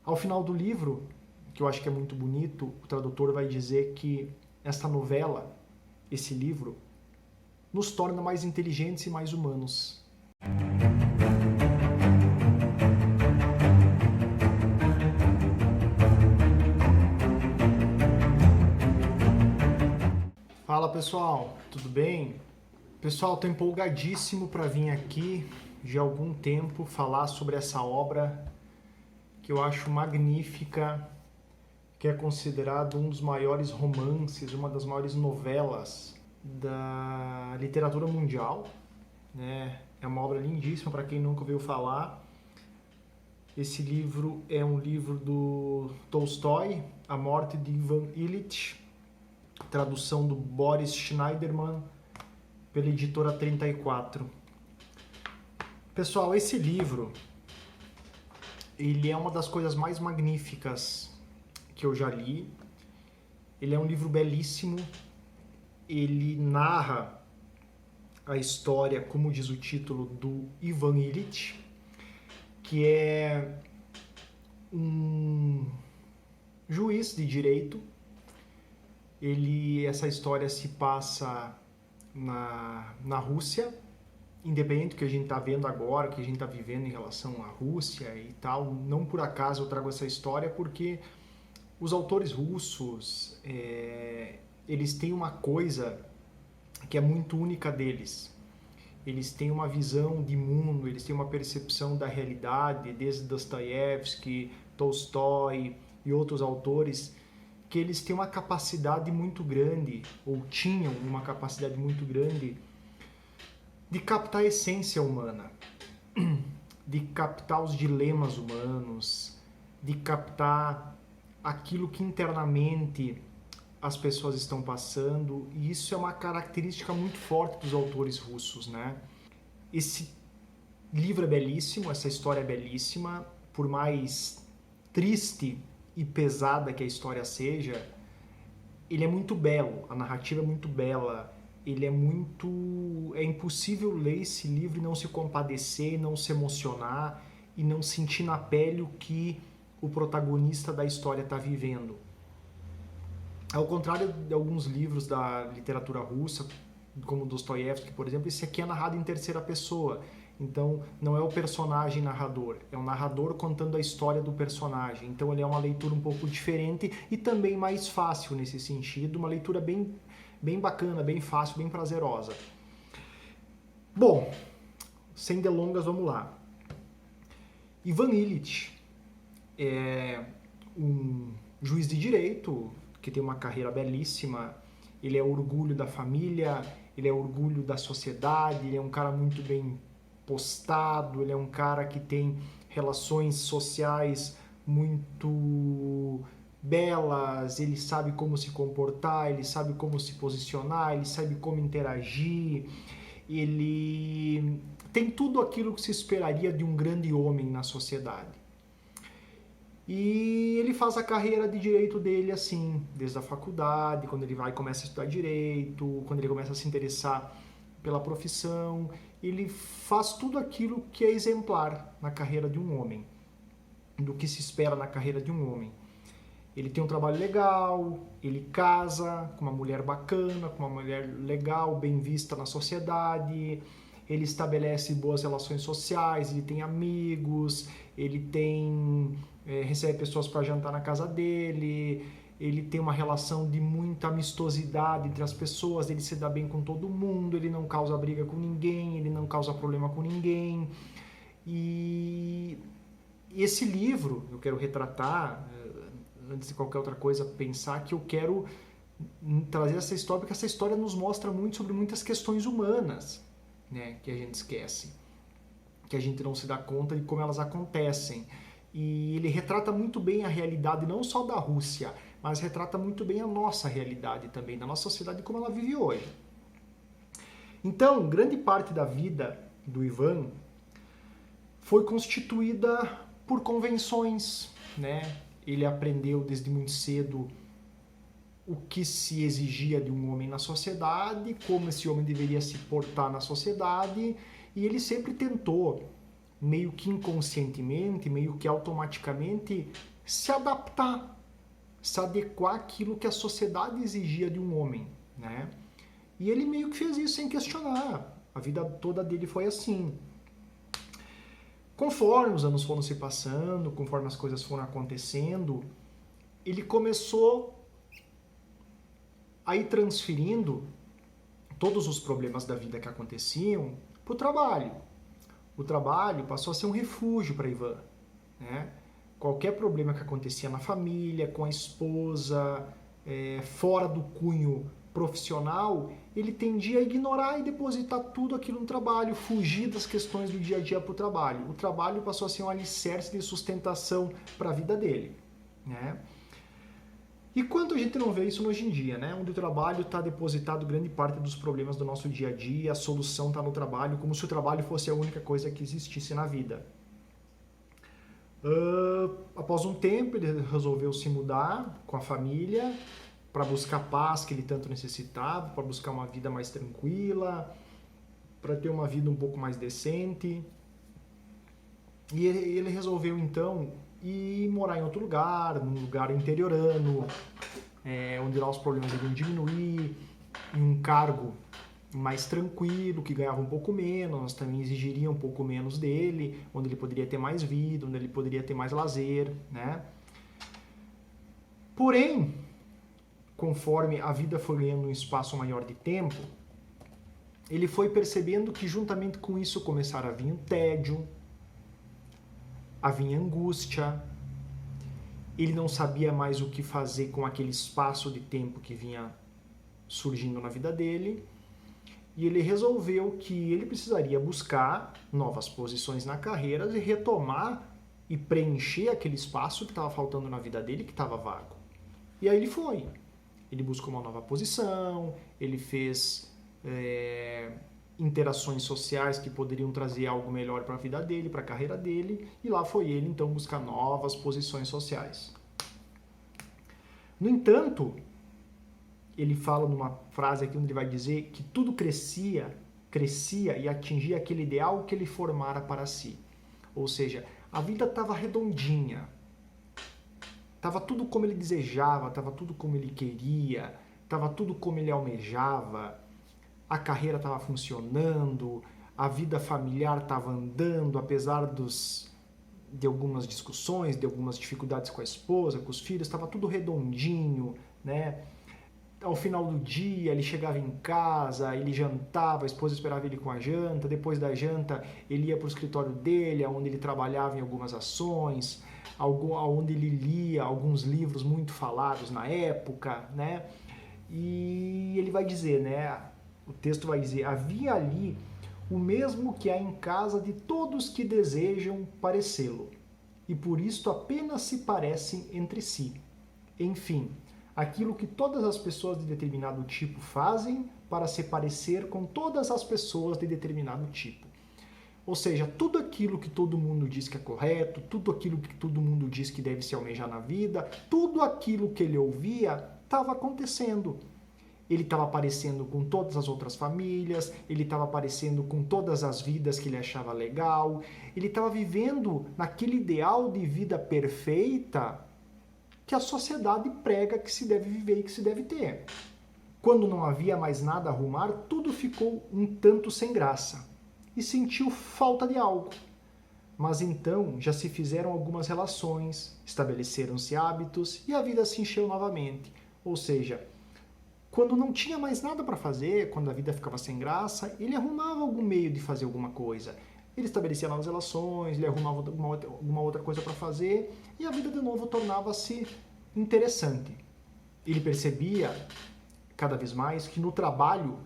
Ao final do livro, que eu acho que é muito bonito, o tradutor vai dizer que esta novela, esse livro, nos torna mais inteligentes e mais humanos. Fala pessoal, tudo bem? Pessoal, estou empolgadíssimo para vir aqui de algum tempo falar sobre essa obra que eu acho magnífica, que é considerado um dos maiores romances, uma das maiores novelas da literatura mundial, né? É uma obra lindíssima para quem nunca ouviu falar. Esse livro é um livro do Tolstói, A Morte de Ivan Ilitch, tradução do Boris Schneiderman, pela editora 34. Pessoal, esse livro, ele é uma das coisas mais magníficas que eu já li. Ele é um livro belíssimo, ele narra a história, como diz o título, do Ivan Ilitch, que é um juiz de direito. Essa história se passa na Rússia, independente do que a gente está vendo agora, que a gente está vivendo em relação à Rússia e tal. Não por acaso eu trago essa história, porque os autores russos, eles têm uma coisa que é muito única deles. Eles têm uma visão de mundo, eles têm uma percepção da realidade, desde Dostoiévski, Tolstói e outros autores, que eles têm uma capacidade muito grande, ou tinham uma capacidade muito grande, de captar a essência humana, de captar os dilemas humanos, de captar aquilo que internamente as pessoas estão passando, e isso é uma característica muito forte dos autores russos, né? Esse livro é belíssimo, essa história é belíssima, por mais triste e pesada que a história seja, ele é muito belo, a narrativa é muito bela, é impossível ler esse livro e não se compadecer, não se emocionar e não sentir na pele o que o protagonista da história está vivendo. Ao contrário de alguns livros da literatura russa, como Dostoiévski, por exemplo, esse aqui é narrado em terceira pessoa. Então, não é o personagem narrador, é o narrador contando a história do personagem. Então, ele é uma leitura um pouco diferente e também mais fácil nesse sentido, uma leitura bem bacana, bem fácil, bem prazerosa. Bom, sem delongas, vamos lá. Ivan Ilitch é um juiz de direito que tem uma carreira belíssima, ele é orgulho da família, ele é orgulho da sociedade, ele é um cara muito bem postado, ele é um cara que tem relações sociais muito belas, ele sabe como se comportar, ele sabe como se posicionar, ele sabe como interagir, ele tem tudo aquilo que se esperaria de um grande homem na sociedade. E ele faz a carreira de direito dele assim, desde a faculdade, quando ele vai e começa a estudar direito, quando ele começa a se interessar pela profissão, ele faz tudo aquilo que é exemplar na carreira de um homem, do que se espera na carreira de um homem. Ele tem um trabalho legal, ele casa com uma mulher bacana, com uma mulher legal, bem vista na sociedade, ele estabelece boas relações sociais, ele tem amigos, ele recebe pessoas para jantar na casa dele, ele tem uma relação de muita amistosidade entre as pessoas, ele se dá bem com todo mundo, ele não causa briga com ninguém, ele não causa problema com ninguém. E esse livro eu quero retratar, antes de qualquer outra coisa, pensar que eu quero trazer essa história, porque essa história nos mostra muito sobre muitas questões humanas, né, que a gente esquece, que a gente não se dá conta de como elas acontecem. E ele retrata muito bem a realidade não só da Rússia, mas retrata muito bem a nossa realidade também, da nossa sociedade como ela vive hoje. Então, grande parte da vida do Ivan foi constituída por convenções, né? Ele aprendeu desde muito cedo o que se exigia de um homem na sociedade, como esse homem deveria se portar na sociedade, e ele sempre tentou meio que inconscientemente, meio que automaticamente se adaptar, se adequar àquilo que a sociedade exigia de um homem, né? E ele meio que fez isso sem questionar. A vida toda dele foi assim. Conforme os anos foram se passando, conforme as coisas foram acontecendo, ele começou a ir transferindo todos os problemas da vida que aconteciam para o trabalho. O trabalho passou a ser um refúgio para Ivan, né? Qualquer problema que acontecia na família, com a esposa, fora do cunho profissional, ele tendia a ignorar e depositar tudo aquilo no trabalho, fugir das questões do dia a dia para o trabalho. O trabalho passou a ser um alicerce de sustentação para a vida dele, né? E quanto a gente não vê isso hoje em dia, né? Onde o trabalho está depositado grande parte dos problemas do nosso dia a dia, a solução está no trabalho, como se o trabalho fosse a única coisa que existisse na vida. Após um tempo, ele resolveu se mudar com a família para buscar a paz que ele tanto necessitava, para buscar uma vida mais tranquila, para ter uma vida um pouco mais decente. E ele resolveu, então, ir morar em outro lugar, num lugar interiorano, onde lá os problemas iriam diminuir, em um cargo mais tranquilo, que ganhava um pouco menos, também exigiria um pouco menos dele, onde ele poderia ter mais vida, onde ele poderia ter mais lazer, né? Porém, conforme a vida foi ganhando um espaço maior de tempo, ele foi percebendo que juntamente com isso começaram a vir o tédio, havia angústia, ele não sabia mais o que fazer com aquele espaço de tempo que vinha surgindo na vida dele, e ele resolveu que ele precisaria buscar novas posições na carreira e retomar e preencher aquele espaço que estava faltando na vida dele, que estava vago. E aí ele foi. Ele buscou uma nova posição, ele fez interações sociais que poderiam trazer algo melhor para a vida dele, para a carreira dele, e lá foi ele então buscar novas posições sociais. No entanto, ele fala numa frase aqui onde ele vai dizer que tudo crescia e atingia aquele ideal que ele formara para si. Ou seja, a vida estava redondinha, estava tudo como ele desejava, estava tudo como ele queria, estava tudo como ele almejava, a carreira estava funcionando, a vida familiar estava andando, apesar de algumas discussões, de algumas dificuldades com a esposa, com os filhos, estava tudo redondinho, né? Ao final do dia, ele chegava em casa, ele jantava, a esposa esperava ele com a janta, depois da janta ele ia para o escritório dele, onde ele trabalhava em algumas ações, onde ele lia alguns livros muito falados na época, né? E ele vai dizer, né? O texto vai dizer, havia ali o mesmo que há em casa de todos que desejam parecê-lo, e por isto apenas se parecem entre si. Enfim, aquilo que todas as pessoas de determinado tipo fazem para se parecer com todas as pessoas de determinado tipo. Ou seja, tudo aquilo que todo mundo diz que é correto, tudo aquilo que todo mundo diz que deve se almejar na vida, tudo aquilo que ele ouvia estava acontecendo. Ele estava aparecendo com todas as outras famílias, ele estava aparecendo com todas as vidas que ele achava legal, ele estava vivendo naquele ideal de vida perfeita que a sociedade prega que se deve viver e que se deve ter. Quando não havia mais nada a arrumar, tudo ficou um tanto sem graça e sentiu falta de algo. Mas então já se fizeram algumas relações, estabeleceram-se hábitos e a vida se encheu novamente. Ou seja, quando não tinha mais nada para fazer, quando a vida ficava sem graça, ele arrumava algum meio de fazer alguma coisa. Ele estabelecia novas relações, ele arrumava alguma outra coisa para fazer e a vida de novo tornava-se interessante. Ele percebia cada vez mais que no trabalho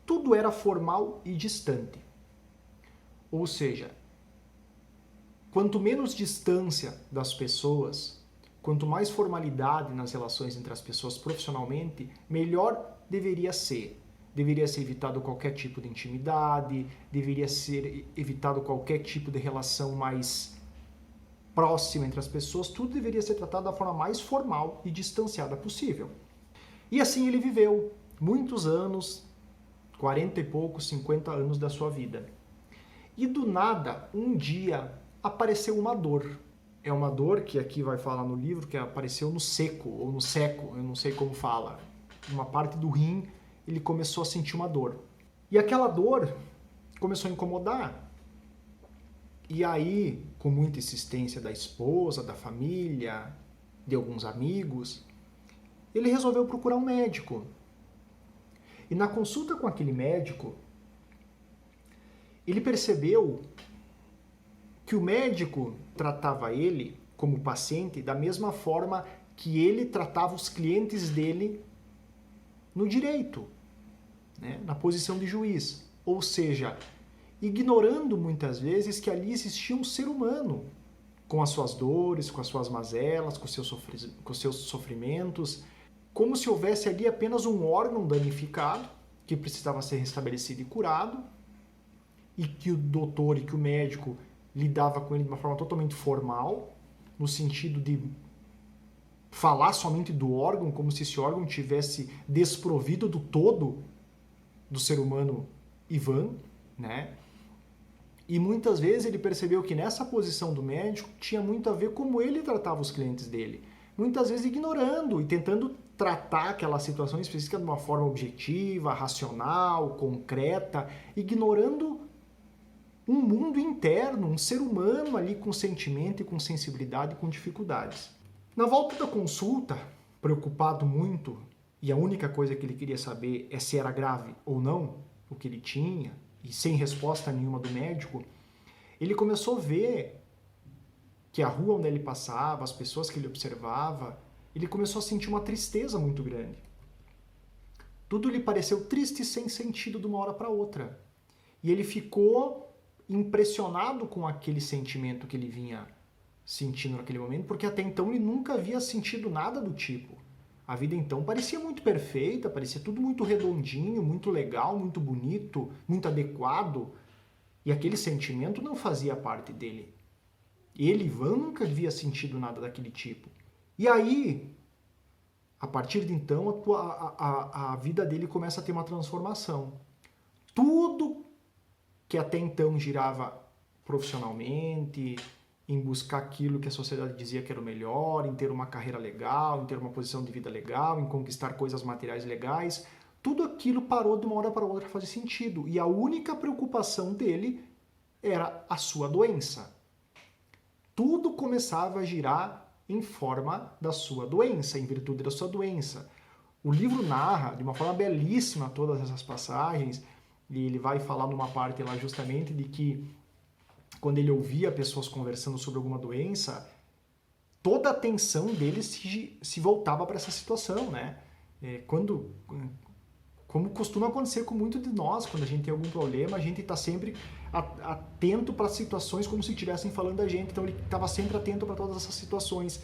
tudo era formal e distante. Ou seja, quanto menos distância das pessoas, quanto mais formalidade nas relações entre as pessoas profissionalmente, melhor deveria ser. Deveria ser evitado qualquer tipo de intimidade, deveria ser evitado qualquer tipo de relação mais próxima entre as pessoas, tudo deveria ser tratado da forma mais formal e distanciada possível. E assim ele viveu muitos anos, 40 e poucos, 50 anos da sua vida. E do nada, um dia, apareceu uma dor. É uma dor que aqui vai falar no livro que apareceu no seco, ou no seco, eu não sei como fala. Uma parte do rim, ele começou a sentir uma dor. E aquela dor começou a incomodar. E aí, com muita insistência da esposa, da família, de alguns amigos, ele resolveu procurar um médico. E na consulta com aquele médico, ele percebeu que o médico tratava ele como paciente da mesma forma que ele tratava os clientes dele no direito, né? Na posição de juiz. Ou seja, ignorando muitas vezes que ali existia um ser humano com as suas dores, com as suas mazelas, com os seus sofrimentos, como se houvesse ali apenas um órgão danificado que precisava ser restabelecido e curado, e que o doutor e que o médico lidava com ele de uma forma totalmente formal, no sentido de falar somente do órgão, como se esse órgão tivesse desprovido do todo do ser humano Ivan, né? E muitas vezes ele percebeu que nessa posição do médico tinha muito a ver como ele tratava os clientes dele. Muitas vezes ignorando e tentando tratar aquela situação específica de uma forma objetiva, racional, concreta, ignorando um mundo interno, um ser humano ali com sentimento e com sensibilidade e com dificuldades. Na volta da consulta, preocupado muito, e a única coisa que ele queria saber é se era grave ou não, o que ele tinha, e sem resposta nenhuma do médico, ele começou a ver que a rua onde ele passava, as pessoas que ele observava, ele começou a sentir uma tristeza muito grande. Tudo lhe pareceu triste e sem sentido de uma hora para outra. E ele ficou impressionado com aquele sentimento que ele vinha sentindo naquele momento, porque até então ele nunca havia sentido nada do tipo. A vida então parecia muito perfeita, parecia tudo muito redondinho, muito legal, muito bonito, muito adequado. E aquele sentimento não fazia parte dele. Ele, Ivan, nunca havia sentido nada daquele tipo. E aí, a partir de então, a vida dele começa a ter uma transformação. Tudo que até então girava profissionalmente, em buscar aquilo que a sociedade dizia que era o melhor, em ter uma carreira legal, em ter uma posição de vida legal, em conquistar coisas materiais legais, tudo aquilo parou de uma hora para outra a fazer sentido. E a única preocupação dele era a sua doença. Tudo começava a girar em forma da sua doença, em virtude da sua doença. O livro narra de uma forma belíssima todas essas passagens, e ele vai falar numa parte lá justamente de que quando ele ouvia pessoas conversando sobre alguma doença, toda a atenção dele se voltava para essa situação, né? Como costuma acontecer com muitos de nós, quando a gente tem algum problema, a gente está sempre atento para situações como se estivessem falando da gente, então ele estava sempre atento para todas essas situações.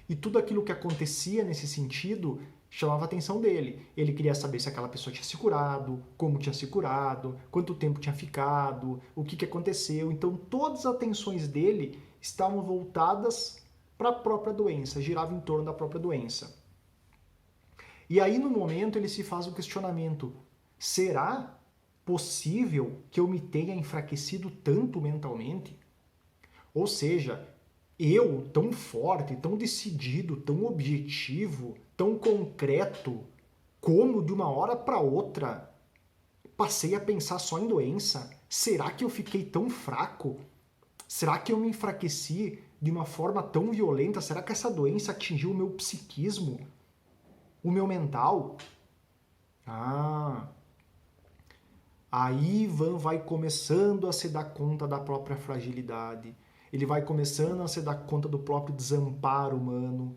E tudo aquilo que acontecia nesse sentido chamava a atenção dele. Ele queria saber se aquela pessoa tinha se curado, como tinha se curado, quanto tempo tinha ficado, o que aconteceu. Então todas as atenções dele estavam voltadas para a própria doença, giravam em torno da própria doença. E aí no momento ele se faz o questionamento: será possível que eu me tenha enfraquecido tanto mentalmente? Ou seja, eu, tão forte, tão decidido, tão objetivo, tão concreto, como de uma hora para outra passei a pensar só em doença? Será que eu fiquei tão fraco? Será que eu me enfraqueci de uma forma tão violenta? Será que essa doença atingiu o meu psiquismo? O meu mental? Aí Ivan vai começando a se dar conta da própria fragilidade. Ele vai começando a se dar conta do próprio desamparo humano.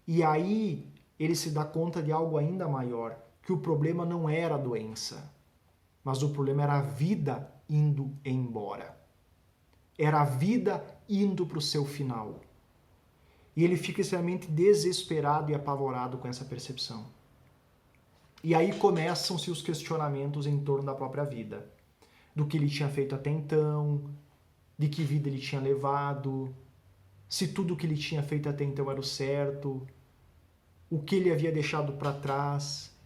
E aí ele se dá conta de algo ainda maior, que o problema não era a doença, mas o problema era a vida indo embora. Era a vida indo para o seu final. E ele fica extremamente desesperado e apavorado com essa percepção. E aí começam-se os questionamentos em torno da própria vida. Do que ele tinha feito até então, de que vida ele tinha levado, se tudo o que ele tinha feito até então era o certo, o que ele havia deixado para trás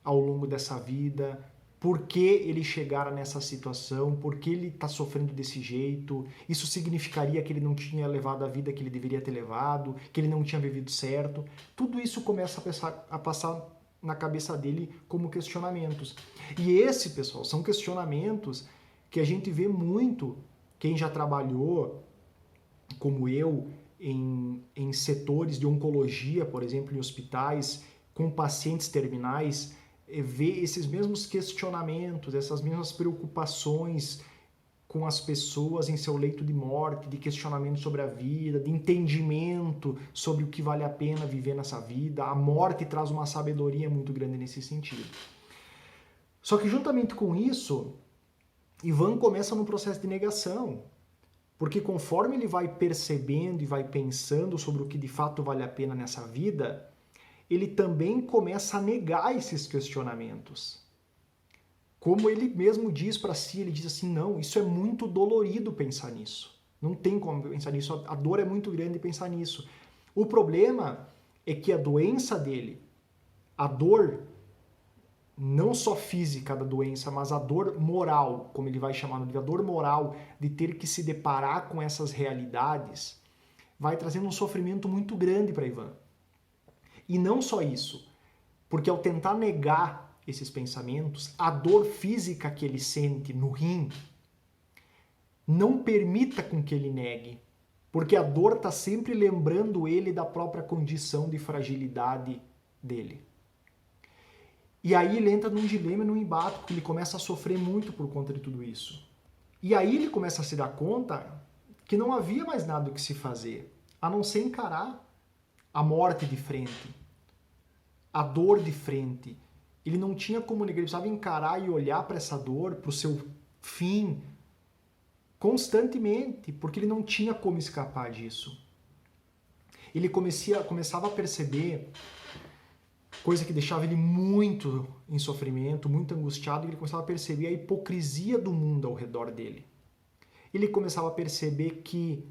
ao longo dessa vida, por que ele chegara nessa situação, por que ele está sofrendo desse jeito, isso significaria que ele não tinha levado a vida que ele deveria ter levado, que ele não tinha vivido certo. Tudo isso começa a passar na cabeça dele como questionamentos. E esse, pessoal, são questionamentos que a gente vê muito, quem já trabalhou, como eu, em setores de oncologia, por exemplo, em hospitais, com pacientes terminais, ver esses mesmos questionamentos, essas mesmas preocupações com as pessoas em seu leito de morte, de questionamento sobre a vida, de entendimento sobre o que vale a pena viver nessa vida. A morte traz uma sabedoria muito grande nesse sentido. Só que juntamente com isso, Ivan começa num processo de negação, porque conforme ele vai percebendo e vai pensando sobre o que de fato vale a pena nessa vida, ele também começa a negar esses questionamentos. Como ele mesmo diz para si, ele diz assim, não, isso é muito dolorido pensar nisso. Não tem como pensar nisso, a dor é muito grande pensar nisso. O problema é que a doença dele, a dor, não só física da doença, mas a dor moral, como ele vai chamar, a dor moral de ter que se deparar com essas realidades, vai trazendo um sofrimento muito grande para Ivan. E não só isso, porque ao tentar negar esses pensamentos, a dor física que ele sente no rim não permita com que ele negue, porque a dor está sempre lembrando ele da própria condição de fragilidade dele. E aí ele entra num dilema, num embate, porque ele começa a sofrer muito por conta de tudo isso. E aí ele começa a se dar conta que não havia mais nada o que se fazer, a não ser encarar a morte de frente, a dor de frente. Ele não tinha como negar, ele precisava encarar e olhar para essa dor, para o seu fim, constantemente, porque ele não tinha como escapar disso. Ele começava a perceber coisa que deixava ele muito em sofrimento, muito angustiado, e ele começava a perceber a hipocrisia do mundo ao redor dele. Ele começava a perceber que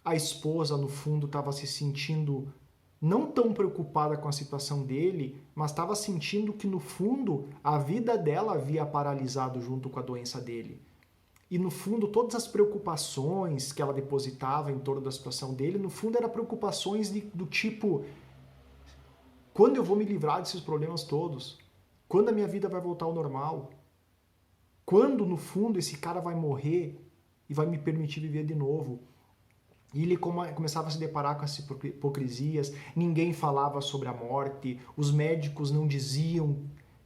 a esposa, no fundo, estava se sentindo não tão preocupada com a situação dele, mas estava sentindo que, no fundo, a vida dela havia paralisado junto com a doença dele. E, no fundo, todas as preocupações que ela depositava em torno da situação dele, no fundo, eram preocupações do tipo: quando eu vou me livrar desses problemas todos? Quando a minha vida vai voltar ao normal? Quando, no fundo, esse cara vai morrer e vai me permitir viver de novo? E ele começava a se deparar com essas hipocrisias, ninguém falava sobre a morte, os médicos não diziam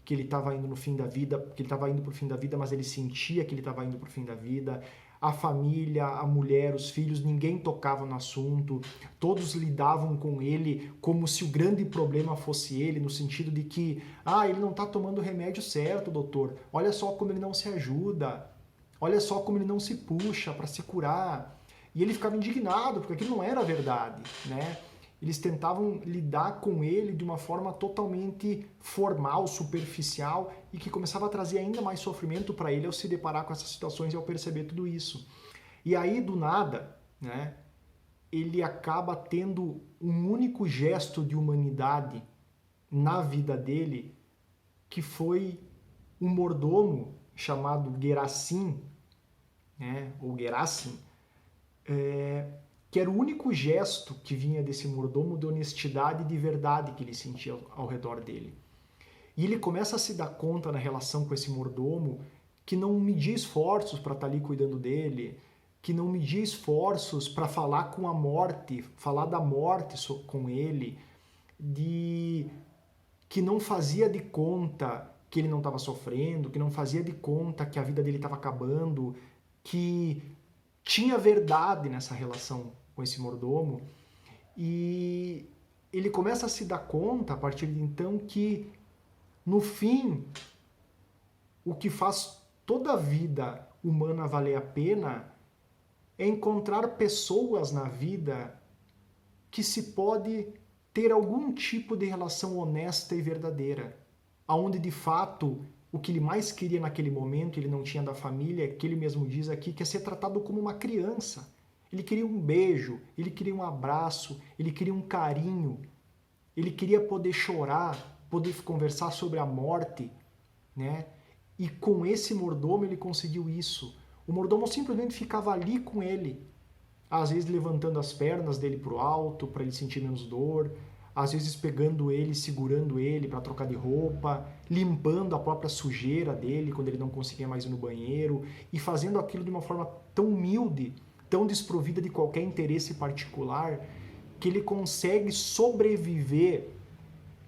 que ele estava indo no fim da vida, que ele estava indo para o fim da vida, mas ele sentia que ele estava indo para o fim da vida. A família, a mulher, os filhos, ninguém tocava no assunto, todos lidavam com ele como se o grande problema fosse ele, no sentido de que, ele não está tomando o remédio certo, doutor, olha só como ele não se ajuda, olha só como ele não se puxa para se curar. E ele ficava indignado, porque aquilo não era verdade, né? Eles tentavam lidar com ele de uma forma totalmente formal, superficial, e que começava a trazer ainda mais sofrimento para ele ao se deparar com essas situações e ao perceber tudo isso. E aí, do nada, né, ele acaba tendo um único gesto de humanidade na vida dele, que foi um mordomo chamado Gerassim, né, ou Gerassim, que era o único gesto que vinha desse mordomo de honestidade e de verdade que ele sentia ao redor dele. E ele começa a se dar conta na relação com esse mordomo que não media esforços para estar ali cuidando dele, que não media esforços para falar com a morte, falar da morte com ele, que não fazia de conta que ele não estava sofrendo, que não fazia de conta que a vida dele estava acabando, que tinha verdade nessa relação com esse mordomo. E ele começa a se dar conta, a partir de então, que, no fim, o que faz toda a vida humana valer a pena é encontrar pessoas na vida que se pode ter algum tipo de relação honesta e verdadeira, aonde de fato o que ele mais queria naquele momento, ele não tinha da família, que ele mesmo diz aqui, que é ser tratado como uma criança. Ele queria um beijo, ele queria um abraço, ele queria um carinho, ele queria poder chorar, poder conversar sobre a morte, né? E com esse mordomo ele conseguiu isso. O mordomo simplesmente ficava ali com ele, às vezes levantando as pernas dele para o alto para ele sentir menos dor, às vezes pegando ele, segurando ele para trocar de roupa, limpando a própria sujeira dele quando ele não conseguia mais ir no banheiro e fazendo aquilo de uma forma tão humilde, tão desprovida de qualquer interesse particular, que ele consegue sobreviver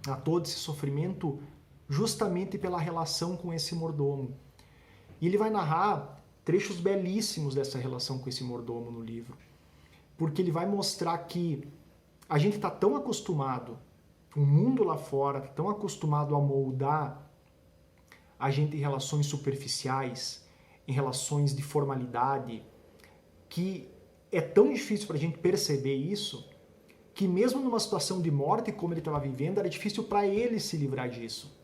a todo esse sofrimento justamente pela relação com esse mordomo. E ele vai narrar trechos belíssimos dessa relação com esse mordomo no livro, porque ele vai mostrar que a gente está tão acostumado, o mundo lá fora está tão acostumado a moldar a gente em relações superficiais, em relações de formalidade, que é tão difícil para a gente perceber isso, que mesmo numa situação de morte como ele estava vivendo, era difícil para ele se livrar disso.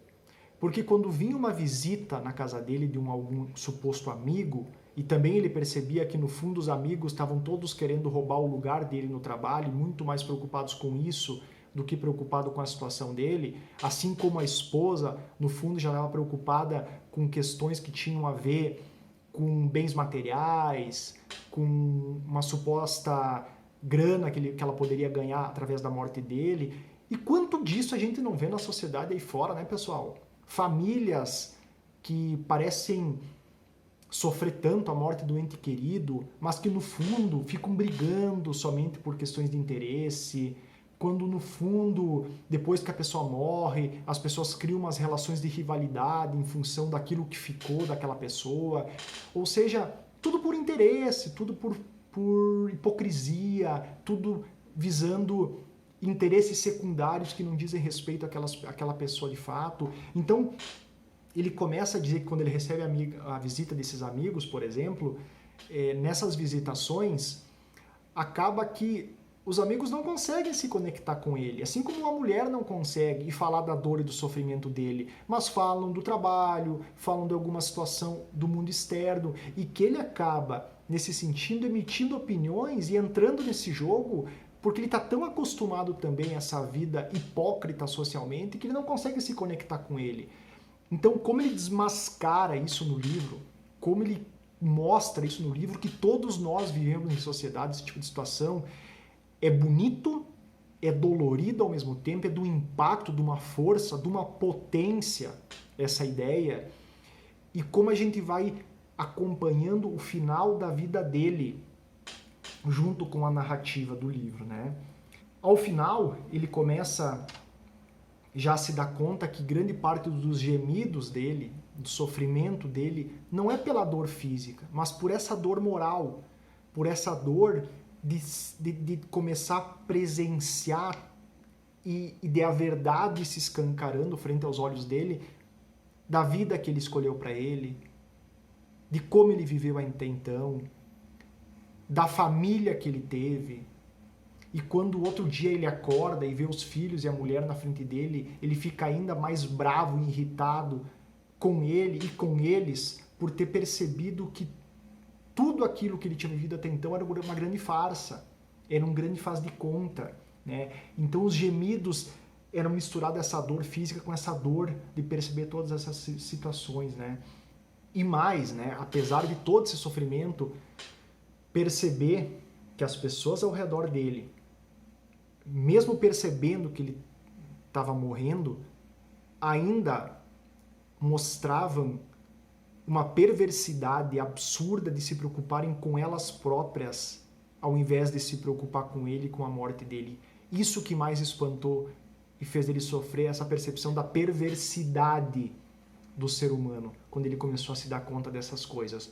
Porque quando vinha uma visita na casa dele de algum suposto amigo, e também ele percebia que no fundo os amigos estavam todos querendo roubar o lugar dele no trabalho, muito mais preocupados com isso do que preocupado com a situação dele, assim como a esposa, no fundo, já estava preocupada com questões que tinham a ver com bens materiais, com uma suposta grana que ela poderia ganhar através da morte dele. E quanto disso a gente não vê na sociedade aí fora, né, pessoal? Famílias que parecem sofrer tanto a morte do ente querido, mas que no fundo ficam brigando somente por questões de interesse, quando no fundo, depois que a pessoa morre, as pessoas criam umas relações de rivalidade em função daquilo que ficou daquela pessoa, ou seja, tudo por interesse, tudo por hipocrisia, tudo visando interesses secundários que não dizem respeito àquela pessoa de fato. Então, ele começa a dizer que quando ele recebe a visita desses amigos, por exemplo, nessas visitações, acaba que os amigos não conseguem se conectar com ele, assim como uma mulher não consegue e falar da dor e do sofrimento dele, mas falam do trabalho, falam de alguma situação do mundo externo, e que ele acaba, nesse sentido, emitindo opiniões e entrando nesse jogo, porque ele está tão acostumado também a essa vida hipócrita socialmente que ele não consegue se conectar com ele. Então, como ele desmascara isso no livro, como ele mostra isso no livro, que todos nós vivemos em sociedade, esse tipo de situação, é bonito, é dolorido ao mesmo tempo, é do impacto, de uma força, de uma potência, essa ideia, e como a gente vai acompanhando o final da vida dele, junto com a narrativa do livro, né? Ao final, ele começa já se dá conta que grande parte dos gemidos dele, do sofrimento dele, não é pela dor física, mas por essa dor moral, por essa dor de começar a presenciar e de a verdade se escancarando frente aos olhos dele, da vida que ele escolheu para ele, de como ele viveu até então, da família que ele teve. E quando outro dia ele acorda e vê os filhos e a mulher na frente dele, ele fica ainda mais bravo e irritado com ele e com eles por ter percebido que tudo aquilo que ele tinha vivido até então era uma grande farsa, era um grande faz de conta, né? Então os gemidos eram misturados essa dor física com essa dor de perceber todas essas situações, né? E mais, né? Apesar de todo esse sofrimento, perceber que as pessoas ao redor dele, mesmo percebendo que ele estava morrendo, ainda mostravam uma perversidade absurda de se preocuparem com elas próprias, ao invés de se preocupar com ele e com a morte dele. Isso que mais espantou e fez ele sofrer essa percepção da perversidade do ser humano, quando ele começou a se dar conta dessas coisas.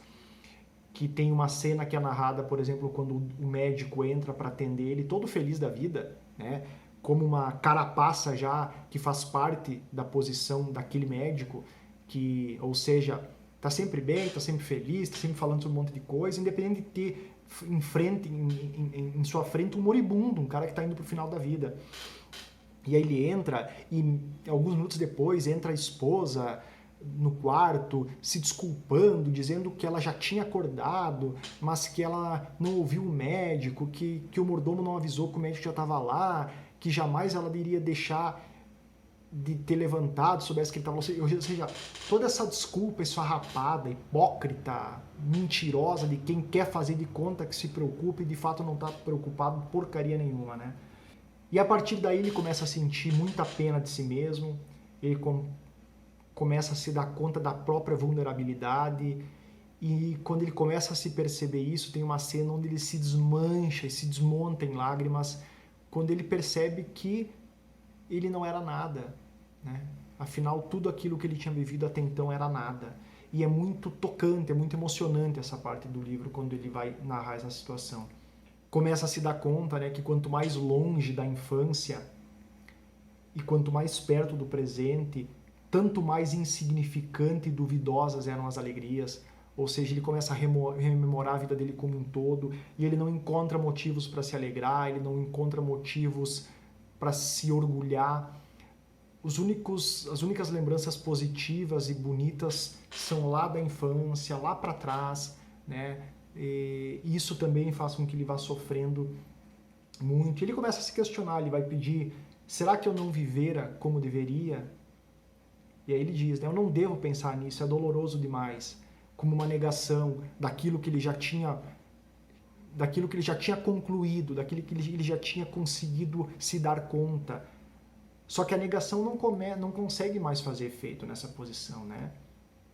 Que tem uma cena que é narrada, por exemplo, quando o médico entra para atender ele, todo feliz da vida, né? Como uma carapaça já que faz parte da posição daquele médico, que, ou seja, tá sempre bem, tá sempre feliz, tá sempre falando sobre um monte de coisa, independente de ter em sua frente um moribundo, um cara que tá indo pro final da vida. E aí ele entra e alguns minutos depois entra a esposa no quarto, se desculpando, dizendo que ela já tinha acordado, mas que ela não ouviu o médico, que o mordomo não avisou que o médico já estava lá, que jamais ela iria deixar de ter levantado, soubesse que ele estava... Ou seja, toda essa desculpa esfarrapada, hipócrita, mentirosa de quem quer fazer de conta que se preocupa e de fato não está preocupado porcaria nenhuma, né? E a partir daí ele começa a sentir muita pena de si mesmo, ele começa a se dar conta da própria vulnerabilidade, e quando ele começa a se perceber isso, tem uma cena onde ele se desmancha e se desmonta em lágrimas, quando ele percebe que ele não era nada, né? Afinal, tudo aquilo que ele tinha vivido até então era nada. E é muito tocante, é muito emocionante essa parte do livro, quando ele vai narrar essa situação. Começa a se dar conta, né, que quanto mais longe da infância e quanto mais perto do presente, tanto mais insignificante e duvidosas eram as alegrias. Ou seja, ele começa a rememorar a vida dele como um todo e ele não encontra motivos para se alegrar, ele não encontra motivos para se orgulhar. As únicas lembranças positivas e bonitas são lá da infância, lá para trás, né? E isso também faz com que ele vá sofrendo muito. Ele começa a se questionar, ele vai pedir, será que eu não vivera como deveria? E aí ele diz, né, eu não devo pensar nisso, é doloroso demais, como uma negação daquilo que ele já tinha concluído, daquilo que ele já tinha conseguido se dar conta. Só que a negação não consegue mais fazer efeito nessa posição, né?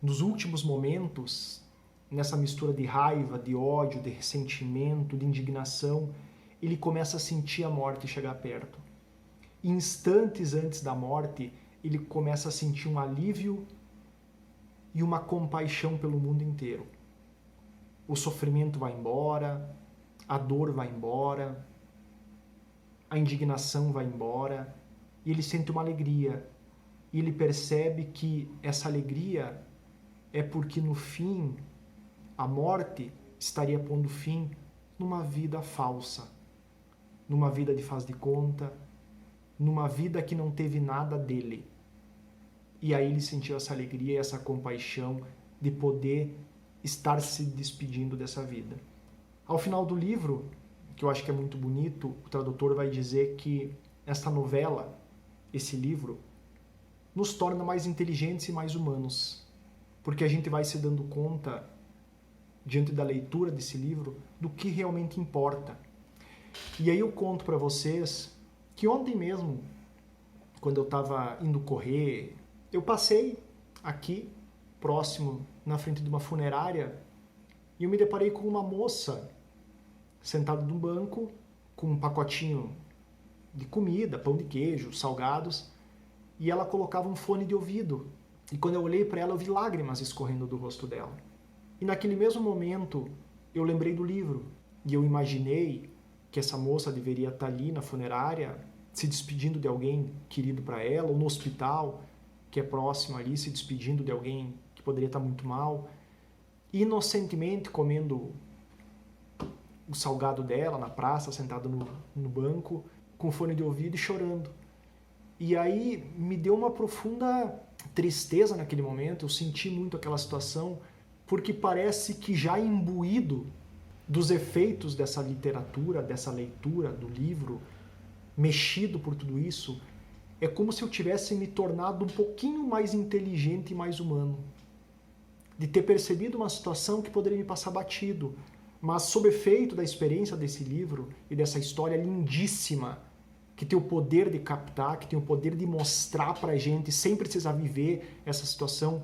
Nos últimos momentos, nessa mistura de raiva, de ódio, de ressentimento, de indignação, ele começa a sentir a morte chegar perto. Instantes antes da morte, ele começa a sentir um alívio e uma compaixão pelo mundo inteiro. O sofrimento vai embora, a dor vai embora, a indignação vai embora, e ele sente uma alegria. E ele percebe que essa alegria é porque no fim a morte estaria pondo fim numa vida falsa, numa vida de faz de conta, numa vida que não teve nada dele. E aí ele sentiu essa alegria e essa compaixão de poder estar se despedindo dessa vida. Ao final do livro, que eu acho que é muito bonito, o tradutor vai dizer que esta novela, esse livro, nos torna mais inteligentes e mais humanos, porque a gente vai se dando conta, diante da leitura desse livro, do que realmente importa. E aí eu conto para vocês que ontem mesmo, quando eu estava indo correr, eu passei aqui, próximo, na frente de uma funerária, e eu me deparei com uma moça sentada num banco, com um pacotinho de comida, pão de queijo, salgados, e ela colocava um fone de ouvido. E quando eu olhei para ela, eu vi lágrimas escorrendo do rosto dela. E naquele mesmo momento, eu lembrei do livro, e eu imaginei que essa moça deveria estar ali na funerária, se despedindo de alguém querido para ela, ou no hospital, que é próximo ali, se despedindo de alguém que poderia estar muito mal, inocentemente comendo o salgado dela na praça, sentada no banco, com fone de ouvido e chorando. E aí me deu uma profunda tristeza naquele momento, eu senti muito aquela situação, porque parece que já imbuído dos efeitos dessa literatura, dessa leitura do livro, mexido por tudo isso, é como se eu tivesse me tornado um pouquinho mais inteligente e mais humano. De ter percebido uma situação que poderia me passar batido, mas sob efeito da experiência desse livro e dessa história lindíssima, que tem o poder de captar, que tem o poder de mostrar pra gente, sem precisar viver essa situação,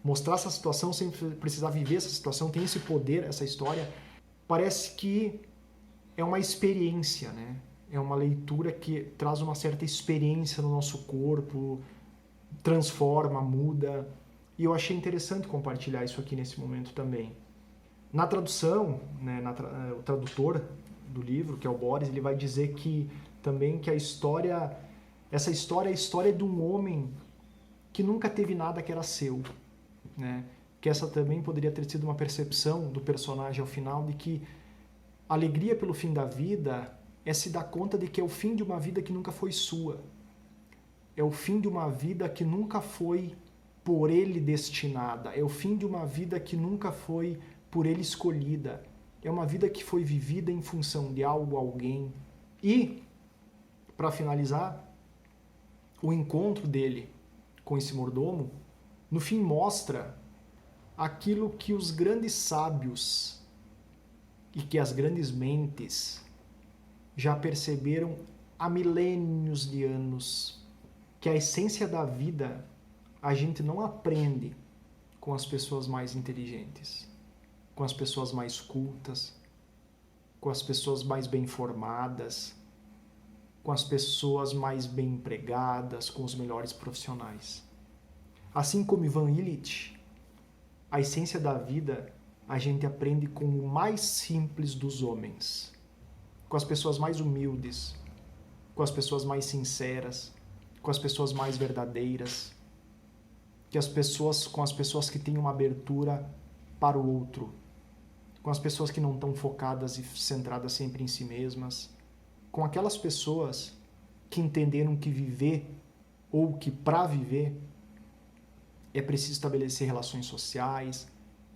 mostrar essa situação sem precisar viver essa situação, tem esse poder, essa história, parece que é uma experiência, né? É uma leitura que traz uma certa experiência no nosso corpo, transforma, muda, e eu achei interessante compartilhar isso aqui nesse momento também. Na tradução, né, o tradutor do livro, que é o Boris, ele vai dizer que também que essa história é a história de um homem que nunca teve nada que era seu, né? Que essa também poderia ter sido uma percepção do personagem ao final, de que a alegria pelo fim da vida é se dar conta de que é o fim de uma vida que nunca foi sua. É o fim de uma vida que nunca foi por ele destinada. É o fim de uma vida que nunca foi por ele escolhida. É uma vida que foi vivida em função de algo, alguém. E, para finalizar, o encontro dele com esse mordomo, no fim mostra aquilo que os grandes sábios e que as grandes mentes já perceberam há milênios de anos, que a essência da vida a gente não aprende com as pessoas mais inteligentes, com as pessoas mais cultas, com as pessoas mais bem formadas, com as pessoas mais bem empregadas, com os melhores profissionais. Assim como Ivan Illich, a essência da vida a gente aprende com o mais simples dos homens, com as pessoas mais humildes, com as pessoas mais sinceras, com as pessoas mais verdadeiras, com as pessoas que têm uma abertura para o outro, com as pessoas que não estão focadas e centradas sempre em si mesmas, com aquelas pessoas que entenderam que viver, ou que para viver, é preciso estabelecer relações sociais,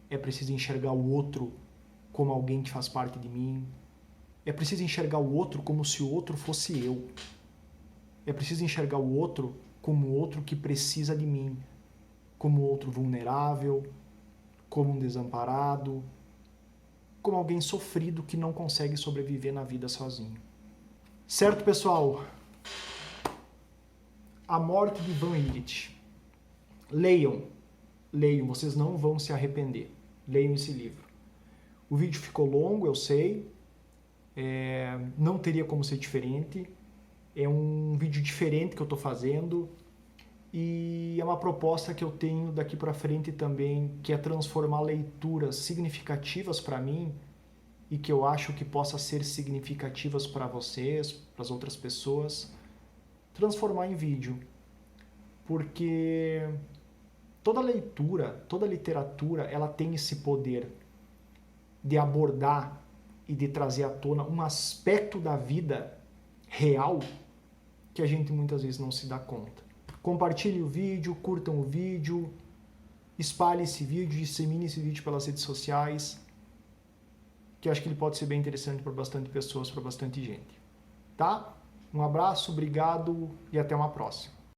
é preciso enxergar o outro como alguém que faz parte de mim, é preciso enxergar o outro como se o outro fosse eu, é preciso enxergar o outro como outro que precisa de mim, como outro vulnerável, como um desamparado, como alguém sofrido que não consegue sobreviver na vida sozinho. Certo, pessoal? A Morte de Ivan Illich. Leiam, vocês não vão se arrepender. Leiam esse livro. O vídeo ficou longo, eu sei, não teria como ser diferente. É um vídeo diferente que eu estou fazendo e é uma proposta que eu tenho daqui para frente também, que é transformar leituras significativas para mim e que eu acho que possa ser significativas para vocês, para as outras pessoas, transformar em vídeo. Porque toda leitura, toda literatura, ela tem esse poder de abordar e de trazer à tona um aspecto da vida real que a gente muitas vezes não se dá conta. Compartilhe o vídeo, curtam o vídeo, espalhe esse vídeo, dissemine esse vídeo pelas redes sociais, que eu acho que ele pode ser bem interessante para bastante pessoas, para bastante gente. Tá? Um abraço, obrigado e até uma próxima.